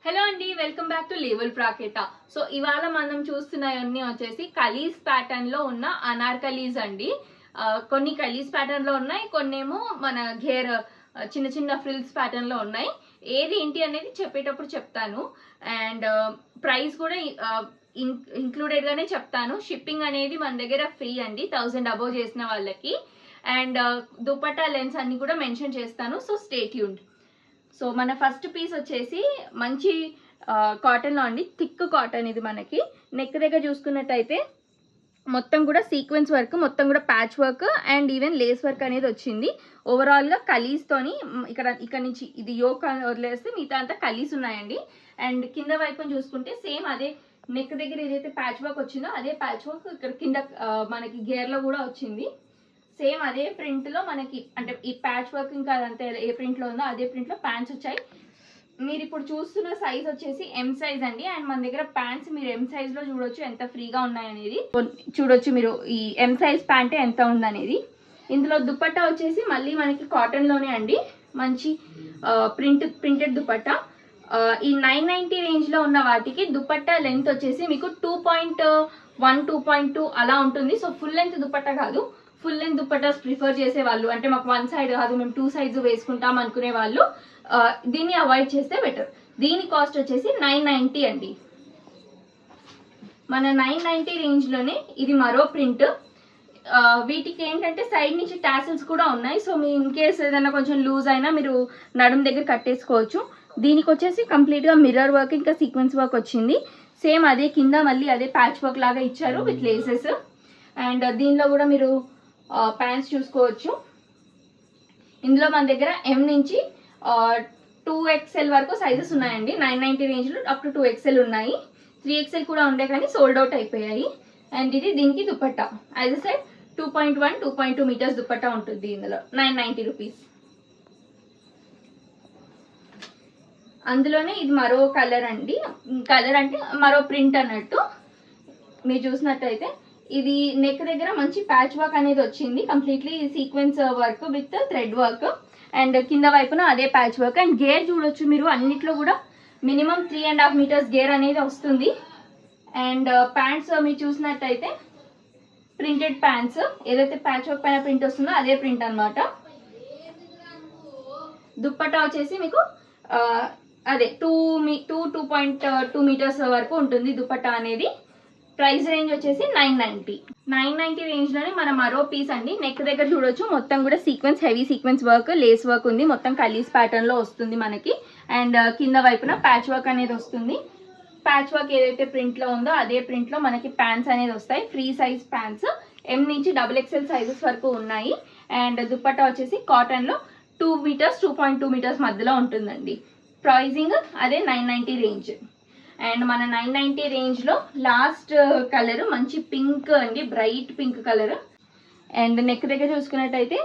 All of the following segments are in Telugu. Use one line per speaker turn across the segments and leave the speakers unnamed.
హలో అండి, వెల్కమ్ బ్యాక్ టు లేవల్ ప్రాకెటా. సో ఇవాళ మనం చూస్తున్నవన్నీ వచ్చేసి కలీస్ ప్యాటర్న్ లో ఉన్న అనార్కలీస్ అండి. కొన్ని కలీస్ ప్యాటర్న్ లో ఉన్నాయి, కొన్నేమో మన ఘేర్ చిన్న చిన్న ఫ్రిల్స్ ప్యాటర్న్ లో ఉన్నాయి. ఏది ఏంటి అనేది చెప్పేటప్పుడు చెప్తాను. అండ్ ప్రైస్ కూడా ఇంక్లూడెడ్ గానే చెప్తాను. షిప్పింగ్ అనేది మన దగ్గర ఫ్రీ అండి 1000 అబోవ్ చేసిన వాళ్ళకి. అండ్ దుపట్టా లెన్స్ అన్ని కూడా మెన్షన్ చేస్తాను. So stay tuned. సో మన ఫస్ట్ పీస్ వచ్చేసి మంచి కాటన్లో అండి, థిక్ కాటన్. ఇది మనకి నెక్ దగ్గర చూసుకున్నట్టయితే మొత్తం కూడా సీక్వెన్స్ వర్క్, మొత్తం కూడా patch work and even Lay's work అనేది వచ్చింది. ఓవరాల్గా కలీస్తోని ఇక్కడ నుంచి ఇది యోక్ వదిలేస్తే మిగతా అంతా కలీస్ ఉన్నాయండి. అండ్ కింద వైపుని చూసుకుంటే సేమ్ అదే నెక్ దగ్గర ఏదైతే ప్యాచ్ వర్క్ వచ్చిందో అదే ప్యాచ్ వర్క్ ఇక్కడ కింద మనకి గేర్లో కూడా వచ్చింది. సేమ్ అదే ప్రింట్లో మనకి అంటే ఈ ప్యాచ్ వర్క్ ఇంకా అదంతా ఏ ప్రింట్లో ఉందో అదే ప్రింట్లో ప్యాంట్స్ వచ్చాయి. మీరు ఇప్పుడు చూస్తున్న సైజ్ వచ్చేసి ఎం సైజ్ అండి. అండ్ మన దగ్గర ప్యాంట్స్ మీరు ఎం సైజ్లో చూడొచ్చు ఎంత ఫ్రీగా ఉన్నాయనేది చూడొచ్చు. మీరు ఈ ఎం సైజ్ ప్యాంటే ఎంత ఉందనేది. ఇందులో దుపట్టా వచ్చేసి మళ్ళీ మనకి కాటన్లోనే అండి, మంచి ప్రింటెడ్ దుపట్టా. ఈ 990 రేంజ్లో ఉన్న వాటికి దుపట్టా లెంత్ వచ్చేసి మీకు 2.1 2.2 అలా ఉంటుంది. సో ఫుల్ లెంత్ దుపట్టా కాదు, ఫుల్ లెంత్ దుపట్టాస్ ప్రిఫర్ చేసే వాళ్ళు, అంటే మాకు 1 సైడ్ కాదు మేము 2 సైడ్స్ వేసుకుంటాం అనుకునే వాళ్ళు దీన్ని అవాయిడ్ చేస్తే బెటర్. దీని కాస్ట్ వచ్చేసి 990 అండి. మన 990 రేంజ్లోనే ఇది మరో ప్రింట్. వీటికి ఏంటంటే సైడ్ నుంచి టాసిల్స్ కూడా ఉన్నాయి. సో మీ ఇన్ కేస్ ఏదైనా కొంచెం లూజ్ అయినా మీరు నడుము దగ్గర కట్టేసుకోవచ్చు. దీనికి వచ్చేసి కంప్లీట్గా మిర్రర్ వర్క్ ఇంకా సీక్వెన్స్ వర్క్ వచ్చింది. సేమ్ అదే కింద మళ్ళీ అదే ప్యాచ్ వర్క్ లాగా ఇచ్చారు విత్ లేసెస్. అండ్ దీనిలో కూడా మీరు ప్యాంట్స్ చూసుకోవచ్చు. ఇందులో మన దగ్గర ఎం నుంచి 2XL వరకు సైజెస్ ఉన్నాయండి. 990 రేంజ్లో అప్ టు 2XL ఉన్నాయి. 3XL కూడా ఉండే కానీ సోల్డ్ అవుట్ అయిపోయాయి. అండ్ ఇది దీనికి dupatta as a side 2.1 2.2 metres dupatta ఉంటుంది ఇందులో 990 రూపీస్. అందులోనే ఇది మరో కలర్ అండి. కలర్ అంటే మరో ప్రింట్ అన్నట్టు. మీరు చూసినట్టయితే ఇది నెక్ దగ్గర మంచి ప్యాచ్ వర్క్ అనేది వచ్చింది, completely sequence work with thread work. And కింద వైపున అదే ప్యాచ్ వర్క్. అండ్ గేర్ చూడొచ్చు మీరు, అన్నిట్లో కూడా మినిమం 3.5 మీటర్స్ గేర్ అనేది వస్తుంది. అండ్ ప్యాంట్స్ మీరు చూసినట్టయితే ప్రింటెడ్ ప్యాంట్స్, ఏదైతే ప్యాచ్ వర్క్ పైన ప్రింట్ వస్తుందో అదే ప్రింట్ అనమాట. దుప్పట్టా వచ్చేసి మీకు అదే 2.2 మీటర్స్ వరకు ఉంటుంది దుపట్టా అనేది. ప్రైస్ రేంజ్ వచ్చేసి 990 రేంజ్లోనే మన మరో పీస్ అండి. నెక్ దగ్గర చూడొచ్చు మొత్తం కూడా sequence, heavy sequence work, lace work ఉంది. మొత్తం కలీస్ ప్యాటర్న్లో వస్తుంది మనకి. అండ్ కింద వైపున ప్యాచ్ వర్క్ అనేది వస్తుంది. ప్యాచ్ వర్క్ ఏదైతే ప్రింట్లో ఉందో అదే ప్రింట్లో మనకి ప్యాంట్స్ అనేది వస్తాయి. ఫ్రీ సైజ్ ప్యాంట్స్ ఎం నుంచి XXL సైజెస్ వరకు ఉన్నాయి. అండ్ దుపట్టా వచ్చేసి కాటన్లో 2 మీటర్స్ 2.2 మీటర్స్ మధ్యలో ఉంటుందండి. ప్రైజింగ్ అదే 990 రేంజ్. అండ్ మన 990 రేంజ్లో లాస్ట్ కలర్ మంచి పింక్ అండి, bright pink colour. And neck దగ్గర చూసుకున్నట్టయితే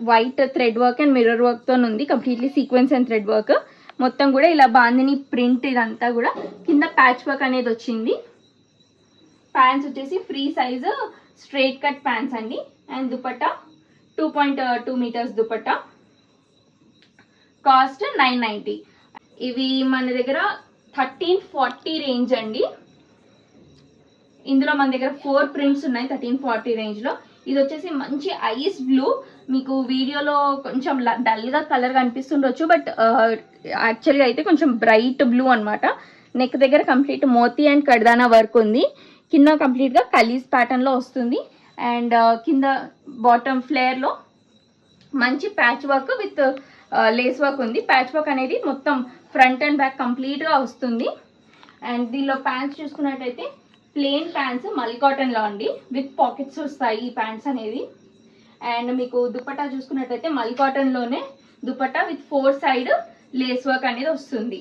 white thread work and mirror వర్క్తో ఉంది, completely sequence and thread work. మొత్తం కూడా ఇలా బాందిని ప్రింట్, ఇదంతా కూడా కింద ప్యాచ్ వర్క్ అనేది వచ్చింది. ప్యాంట్స్ వచ్చేసి free size straight cut pants అండి. And dupatta 2.2 metres dupatta. Cost 990. ఇవి మన దగ్గర 1340 రేంజ్ అండి. ఇందులో మన దగ్గర 4 ప్రింట్స్ ఉన్నాయి 1340 రేంజ్లో. ఇది వచ్చేసి మంచి ఐస్ బ్లూ. మీకు వీడియోలో కొంచెం డల్గా కలర్ కనిపిస్తుండొచ్చు, బట్ యాక్చువల్గా అయితే కొంచెం బ్రైట్ బ్లూ అనమాట. నెక్ దగ్గర కంప్లీట్ మోతీ అండ్ కడ్దానా వర్క్ ఉంది. కింద కంప్లీట్గా కలీస్ ప్యాటర్న్లో వస్తుంది. అండ్ కింద బాటమ్ ఫ్లేర్లో మంచి patch work with lace work ఉంది. ప్యాచ్ వర్క్ అనేది మొత్తం ఫ్రంట్ అండ్ బ్యాక్ కంప్లీట్గా వస్తుంది. అండ్ దీనిలో ప్యాంట్స్ చూసుకున్నట్టయితే ప్లెయిన్ ప్యాంట్స్ మల్ కాటన్లో అండి, విత్ పాకెట్స్ వస్తాయి ఈ ప్యాంట్స్ అనేది. అండ్ మీకు దుపట్టా చూసుకున్నట్టయితే మల్ కాటన్లోనే dupatta with 4 side lace work అనేది వస్తుంది.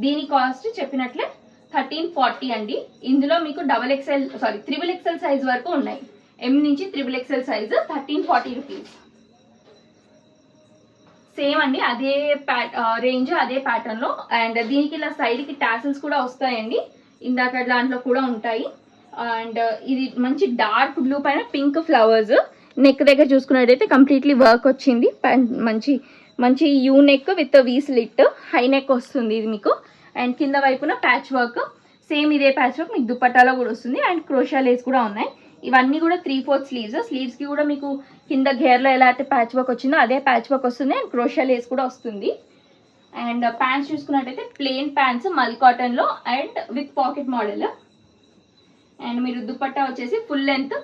దీని కాస్ట్ చెప్పినట్లే 1340 అండి. ఇందులో మీకు XXL సైజ్ వరకు ఉన్నాయి. ఎం నుంచి XXL సైజ్ 1340 రూపీస్. సేమ్ అండి, అదే రేంజ్ అదే ప్యాటర్న్లో. అండ్ దీనికి ఇలా సైడ్కి టాసిల్స్ కూడా వస్తాయండి, ఇందాక దాంట్లో కూడా ఉంటాయి. అండ్ ఇది మంచి డార్క్ బ్లూ పైన పింక్ ఫ్లవర్స్. నెక్ దగ్గర చూసుకున్నట్టయితే కంప్లీట్లీ వర్క్ వచ్చింది. మంచి U neck with we slit, high neck వస్తుంది ఇది మీకు. అండ్ కింద వైపున ప్యాచ్ వర్క్, సేమ్ ఇదే ప్యాచ్ వర్క్ మీకు దుపట్టాలో కూడా వస్తుంది. అండ్ క్రోషా లేస్ కూడా ఉన్నాయి. ఇవన్నీ కూడా 3/4 స్లీవ్స్కి కూడా మీకు కింద గేర్లో ఎలా అయితే ప్యాచ్ వర్క్ వచ్చిందో అదే ప్యాచ్ వర్క్ వస్తుంది. అండ్ క్రోషా లేస్ కూడా వస్తుంది. అండ్ ప్యాంట్స్ చూసుకున్నట్టయితే ప్లెయిన్ ప్యాంట్స్ మల్ కాటన్లో and with pocket model. And మీరు దుపట్టా వచ్చేసి ఫుల్ లెంత్,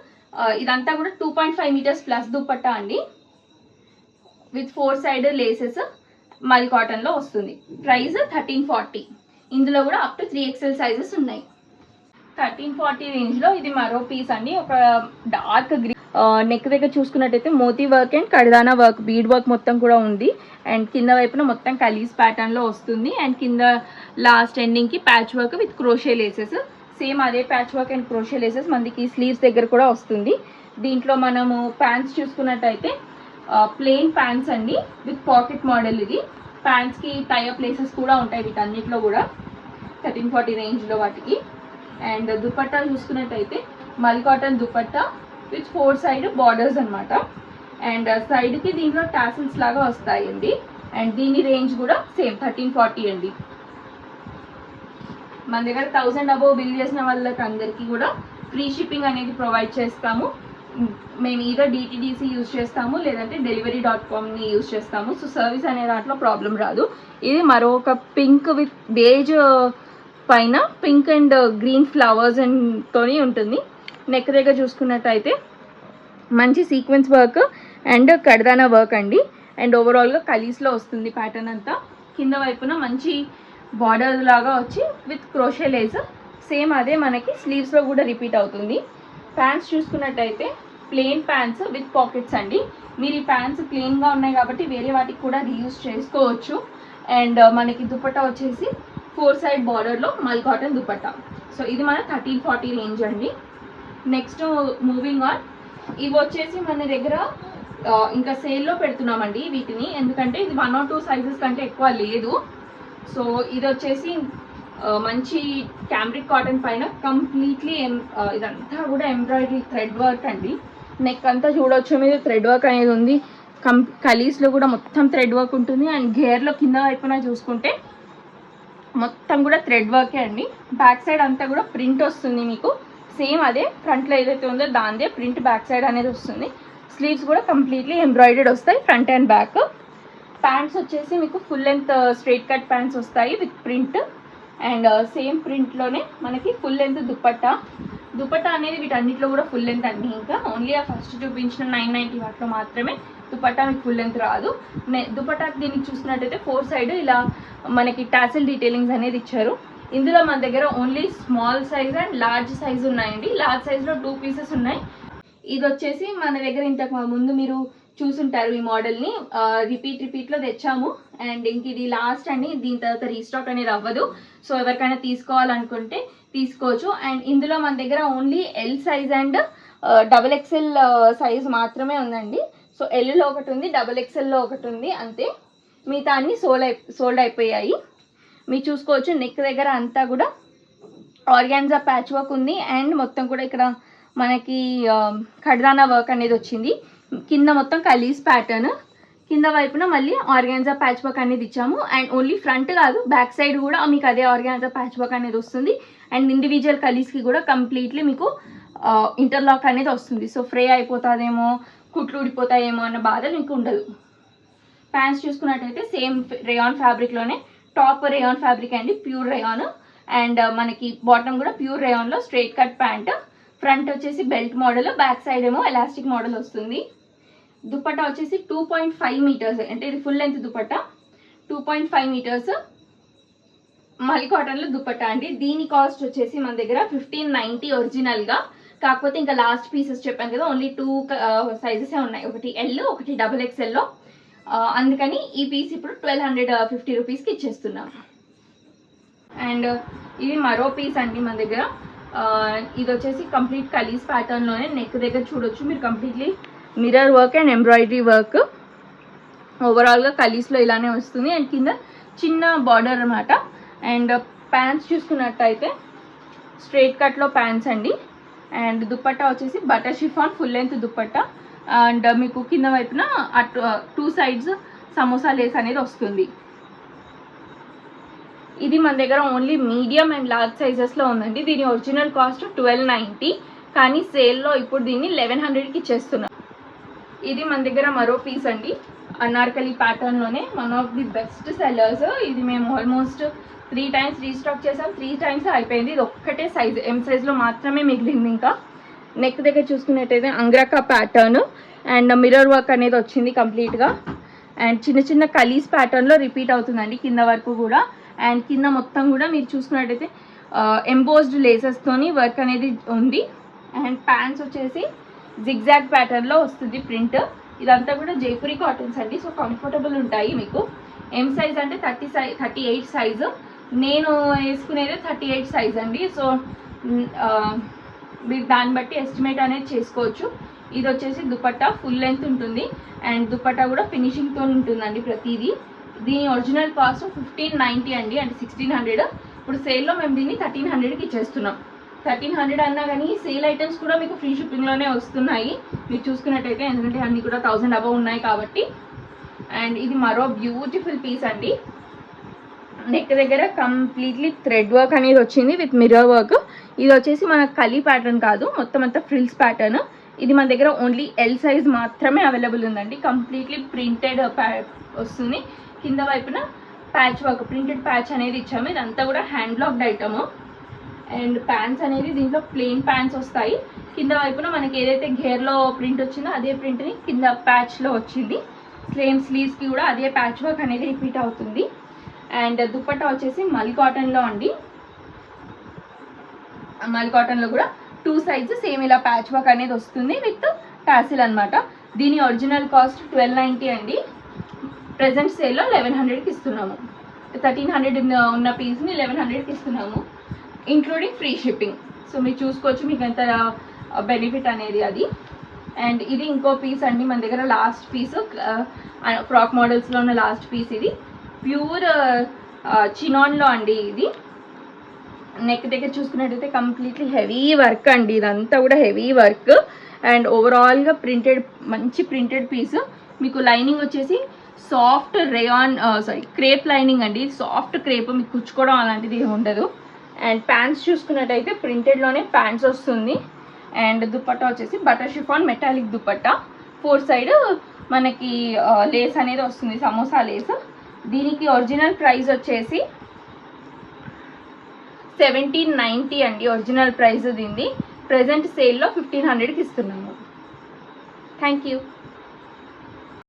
ఇదంతా కూడా 2.5 మీటర్స్ ప్లస్ దుపట్టా అండి, విత్ 4 సైడ్ లేసెస్ మల్ కాటన్లో వస్తుంది. ప్రైస్ 1340. ఇందులో కూడా అప్ టు 3XL సైజెస్ ఉన్నాయి. 1340 రేంజ్లో ఇది మరో పీస్ అండి, ఒక డార్క్ గ్రీన్. నెక్ దగ్గర చూసుకున్నట్టయితే మోతీ వర్క్ అండ్ కడిదానా వర్క్, బీడ్ వర్క్ మొత్తం కూడా ఉంది. అండ్ కింద వైపున మొత్తం కలీస్ ప్యాటర్న్లో వస్తుంది. అండ్ కింద లాస్ట్ ఎండింగ్కి patch work with crochet laces, same అదే patch work and crochet laces మనకి స్లీవ్స్ దగ్గర కూడా వస్తుంది. దీంట్లో మనము ప్యాంట్స్ చూసుకున్నట్టయితే ప్లెయిన్ ప్యాంట్స్ అండి విత్ పాకెట్ మోడల్. ఇది ప్యాంట్స్కి టైఅప్ లేసెస్ కూడా ఉంటాయి వీటన్నిటిలో కూడా 1340 రేంజ్లో వాటికి. అండ్ దుపట్టా చూసుకున్నట్టయితే మల్ cotton dupatta with 4 side borders అనమాట. అండ్ సైడ్కి దీంట్లో టాసిల్స్ లాగా వస్తాయండి. అండ్ దీని రేంజ్ కూడా సేమ్ 1340 అండి. మన దగ్గర 1000 అబోవ్ బిల్ చేసిన వాళ్ళకి అందరికీ కూడా ఫ్రీ షిప్పింగ్ అనేది ప్రొవైడ్ చేస్తాము. మేము ఈదో DTDC యూజ్ చేస్తాము, లేదంటే delivery.comని యూజ్ చేస్తాము. సో సర్వీస్ అనే దాంట్లో ప్రాబ్లం రాదు. ఇది మరొక పింక్ విత్ బేజ్ పైన పింక్ అండ్ గ్రీన్ ఫ్లవర్స్ తోని ఉంటుంది. నెక్ దగ్గర చూసుకున్నట్టయితే మంచి సీక్వెన్స్ వర్క్ అండ్ కడిదానా వర్క్ అండి. అండ్ ఓవరాల్గా కలీస్లో వస్తుంది ప్యాటర్న్ అంతా. కింద వైపున మంచి బార్డర్ లాగా వచ్చి విత్ క్రోషే లేస్, సేమ్ అదే మనకి స్లీవ్స్లో కూడా రిపీట్ అవుతుంది. ప్యాంట్స్ చూసుకున్నట్టయితే ప్లెయిన్ ప్యాంట్స్ విత్ పాకెట్స్ అండి. మీరు ఈ ప్యాంట్స్ ప్లెయిన్గా ఉన్నాయి కాబట్టి వేరే వాటికి కూడా రీయూజ్ చేసుకోవచ్చు. అండ్ మనకి దుపట్టా వచ్చేసి 4 సైడ్ బార్డర్లో మల్ కాటన్ దుపట్టా. సో ఇది మన 1340 రేంజ్ అండి. నెక్స్ట్ మూవింగ్ ఆన్, ఇవి వచ్చేసి మన దగ్గర ఇంకా సేల్లో పెడుతున్నామండి వీటిని, ఎందుకంటే ఇది 1 or 2 సైజెస్ కంటే ఎక్కువ లేదు. సో ఇది వచ్చేసి మంచి క్యాంబ్రిక్ కాటన్ పైన కంప్లీట్లీ ఇదంతా కూడా ఎంబ్రాయిడరీ థ్రెడ్ వర్క్ అండి. నెక్ అంతా చూడవచ్చు మీరు థ్రెడ్ వర్క్ అనేది ఉంది. కలీస్లో కూడా మొత్తం థ్రెడ్ వర్క్ ఉంటుంది. అండ్ గేర్లో కింద వైపున చూసుకుంటే మొత్తం కూడా థ్రెడ్ వర్కే అండి. బ్యాక్ సైడ్ అంతా కూడా ప్రింట్ వస్తుంది మీకు, సేమ్ అదే ఫ్రంట్లో ఏదైతే ఉందో దాందే ప్రింట్ బ్యాక్ సైడ్ అనేది వస్తుంది. స్లీవ్స్ కూడా కంప్లీట్లీ ఎంబ్రాయిడెడ్ వస్తాయి ఫ్రంట్ అండ్ బ్యాక్. ప్యాంట్స్ వచ్చేసి మీకు full length straight cut pants వస్తాయి విత్ ప్రింట్. అండ్ సేమ్ ప్రింట్లోనే మనకి ఫుల్ లెంత్ దుపట్టా అనేది వీటన్నిటిలో కూడా ఫుల్ లెంత్ అండి. ఇంకా ఓన్లీ ఆ ఫస్ట్ చూపించిన 990 వాటిలో మాత్రమే దుపట్టా మీకు ఫుల్ లెంత్ రాదు. దుపట్టా దీనికి చూసుకున్నట్టయితే 4 సైడ్ ఇలా మనకి టాసిల్ డీటెయిలింగ్స్ అనేది ఇచ్చారు. ఇందులో మన దగ్గర only small size and large size ఉన్నాయండి. లార్జ్ సైజ్లో 2 పీసెస్ ఉన్నాయి. ఇది వచ్చేసి మన దగ్గర ఇంతకు ముందు మీరు చూసుంటారు ఈ మోడల్ని, రిపీట్లో తెచ్చాము. అండ్ ఇంక ఇది లాస్ట్ అండి, దీని తర్వాత రీస్టాక్ అనేది అవ్వదు. సో ఎవరికైనా తీసుకోవాలనుకుంటే తీసుకోవచ్చు. అండ్ ఇందులో మన దగ్గర only L size and XXL size మాత్రమే ఉందండి. సో ఎల్లో ఒకటి ఉంది, XXLలో ఒకటి ఉంది, అంతే. మిగతా అన్ని సోల్డ్ అయిపోయాయి. మీరు చూసుకోవచ్చు నెక్ దగ్గర అంతా కూడా ఆర్గాన్జా ప్యాచ్ వర్క్ ఉంది. అండ్ మొత్తం కూడా ఇక్కడ మనకి కడ్దానా వర్క్ అనేది వచ్చింది. కింద మొత్తం కలీస్ ప్యాటర్న్, కింద వైపున మళ్ళీ ఆర్గాన్జా ప్యాచ్ వర్క్ అనేది ఇచ్చాము. అండ్ ఓన్లీ ఫ్రంట్ కాదు, బ్యాక్ సైడ్ కూడా మీకు అదే ఆర్గాన్జా ప్యాచ్ వర్క్ అనేది వస్తుంది. అండ్ ఇండివిజువల్ కలీస్కి కూడా కంప్లీట్లీ మీకు ఇంటర్లాక్ అనేది వస్తుంది. సో ఫ్రే అయిపోతుందేమో, కుట్లు ఊడిపోతాయేమో అన్న బాధ మీకు ఉండదు. ప్యాంట్స్ చూసుకున్నట్టయితే సేమ్ రేయాన్ ఫ్యాబ్రిక్లోనే, టాప్ రేయాన్ ఫ్యాబ్రిక్ అండి, ప్యూర్ రేయాన్. అండ్ మనకి బాటమ్ కూడా ప్యూర్ రేయాన్లో స్ట్రైట్ కట్ ప్యాంట్. ఫ్రంట్ వచ్చేసి బెల్ట్ మోడల్, బ్యాక్ సైడ్ ఏమో ఎలాస్టిక్ మోడల్ వస్తుంది. దుపట్టా వచ్చేసి 2.5 మీటర్స్, అంటే ఇది ఫుల్ లెంత్ దుపట్టా. 2.5 మీటర్స్ మల్ కాటన్లో దుపట్టా అండి. దీని కాస్ట్ వచ్చేసి మన దగ్గర 1590 ఒరిజినల్గా. కాకపోతే ఇంకా లాస్ట్ పీసెస్ చెప్పాను కదా, ఓన్లీ 2 సైజెసే ఉన్నాయి, ఒకటి ఎల్ ఒకటి XXLలో. అందుకని ఈ పీస్ ఇప్పుడు 1250 రూపీస్కి ఇచ్చేస్తున్నాం. అండ్ ఇది మరో పీస్ అండి మన దగ్గర. ఇది వచ్చేసి కంప్లీట్ కలీస్ ప్యాటర్న్లోనే, నెక్ దగ్గర చూడొచ్చు మీరు completely mirror work and embroidery work. ఓవరాల్గా కలీస్లో ఇలానే వస్తుంది. అండ్ కింద చిన్న బార్డర్ అనమాట. అండ్ ప్యాంట్స్ చూసుకున్నట్టయితే స్ట్రైట్ కట్లో ప్యాంట్స్ అండి. అండ్ దుపట్టా వచ్చేసి butter chiffon full length dupatta. And మీకు కింద వైపున 2 సైడ్స్ సమోసా లేస్ అనేది వస్తుంది. ఇది మన దగ్గర ఓన్లీ మీడియం అండ్ లార్జ్ సైజెస్లో ఉందండి. దీని ఒరిజినల్ కాస్ట్ 1290, కానీ సేల్లో ఇప్పుడు దీన్ని 1100కి ఇచ్చేస్తున్నాం. ఇది మన దగ్గర మరో పీస్ అండి, అనార్కలి ప్యాటర్న్లోనే one of the best sellers. ఇది మేము ఆల్మోస్ట్ 3 times రీస్టాక్ చేసాం, 3 times అయిపోయింది. ఇది ఒక్కటే సైజ్, ఎం సైజ్లో మాత్రమే మిగిలింది. ఇంకా నెక్ దగ్గర చూసుకున్నట్టయితే అంగ్రకా ప్యాటర్న్ అండ్ మిర్రర్ వర్క్ అనేది వచ్చింది కంప్లీట్గా. అండ్ చిన్న చిన్న కలీస్ ప్యాటర్న్లో రిపీట్ అవుతుందండి కింద వరకు కూడా. అండ్ కింద మొత్తం కూడా మీరు చూసుకున్నట్టయితే ఎంబోస్డ్ లేసెస్తోని వర్క్ అనేది ఉంది. అండ్ ప్యాంట్స్ వచ్చేసి జిగ్జాగ్ ప్యాటర్న్లో వస్తుంది ప్రింట్. ఇదంతా కూడా జైపురి కాటన్స్ అండి, సో కంఫర్టబుల్ ఉంటాయి మీకు. ఎం సైజ్ అంటే 38 సైజు, నేను వేసుకునేది 38 సైజ్ అండి. సో మీరు దాన్ని బట్టి ఎస్టిమేట్ అనేది చేసుకోవచ్చు. ఇది వచ్చేసి దుపట్టా ఫుల్ లెంత్ ఉంటుంది అండ్ దుపట్టా కూడా ఫినిషింగ్తో ఉంటుందండి ప్రతిదీ. దీని ఒరిజినల్ కాస్ట్ 1590 అండి, అంటే 1600. ఇప్పుడు సేల్లో మేము దీన్ని 1300కి ఇచ్చేస్తున్నాం. 1300 అన్నా కానీ సేల్ ఐటమ్స్ కూడా మీకు ఫ్రీ షిప్పింగ్లోనే వస్తున్నాయి మీరు చూసుకున్నట్టయితే, ఎందుకంటే అన్నీ కూడా 1000 అబవ్ ఉన్నాయి కాబట్టి. అండ్ ఇది మరో బ్యూటిఫుల్ పీస్ అండి. నెక్ దగ్గర కంప్లీట్లీ థ్రెడ్ వర్క్ అనేది వచ్చింది విత్ మిర్రర్ వర్క్. ఇది వచ్చేసి మన కలీ ప్యాటర్న్ కాదు, మొత్తం అంతా ఫ్రిల్స్ ప్యాటర్న్. ఇది మన దగ్గర ఓన్లీ ఎల్ సైజ్ మాత్రమే అవైలబుల్ ఉందండి. కంప్లీట్లీ ప్రింటెడ్ వస్తుంది. కింద వైపున ప్యాచ్ వర్క్, ప్రింటెడ్ ప్యాచ్ అనేది ఇచ్చాము. ఇదంతా కూడా hand blocked item. And pants అనేది దీంట్లో ప్లెయిన్ ప్యాంట్స్ వస్తాయి. కింద వైపున మనకి ఏదైతే గేర్లో ప్రింట్ వచ్చిందో అదే ప్రింట్ని కింద ప్యాచ్లో వచ్చింది. సేమ్ స్లీవ్స్కి కూడా అదే ప్యాచ్ వర్క్ అనేది రిపీట్ అవుతుంది. అండ్ దుపట్టా వచ్చేసి మల్ కాటన్లో అండి. మల్ కాటన్లో కూడా 2 సైజు సేమ్ ఇలా ప్యాచ్ వర్క్ అనేది వస్తుంది విత్ టాసిల్ అనమాట. దీని ఒరిజినల్ కాస్ట్ 1290 అండి. ప్రెజెంట్ సేల్లో 1100కి ఇస్తున్నాము. 1300 ఉన్న పీస్ని 1100కి ఇస్తున్నాము, ఇంక్లూడింగ్ ఫ్రీ షిప్పింగ్. సో మీరు చూసుకోవచ్చు మీకు ఎంత బెనిఫిట్ అనేది అది. అండ్ ఇది ఇంకో పీస్ అండి మన దగ్గర, లాస్ట్ పీస్ ఫ్రాక్ మోడల్స్లో ఉన్న లాస్ట్ పీస్. ఇది ప్యూర్ చినాన్లో అండి. ఇది నెక్ దగ్గర చూసుకున్నట్టయితే కంప్లీట్లీ హెవీ వర్క్ అండి, ఇదంతా కూడా హెవీ వర్క్. అండ్ ఓవరాల్గా ప్రింటెడ్, మంచి ప్రింటెడ్ పీస్. మీకు లైనింగ్ వచ్చేసి సాఫ్ట్ రేయాన్ క్రేప్ లైనింగ్ అండి, సాఫ్ట్ క్రేప్, మీకు కుచ్చుకోవడం అలాంటిది ఉండదు. అండ్ ప్యాంట్స్ చూసుకున్నట్టయితే ప్రింటెడ్లోనే ప్యాంట్స్ వస్తుంది. అండ్ దుపట్టా వచ్చేసి butter chiffon metallic dupatta, 4 side మనకి లేస్ అనేది వస్తుంది, సమోసా లేస్. దీనికి ఒరిజినల్ ప్రైస్ వచ్చేసి 1790 అండి ఒరిజినల్ ప్రైస్ దీన్ని. ప్రెజెంట్ సేల్లో 1500కి ఇస్తున్నాము. Thank you.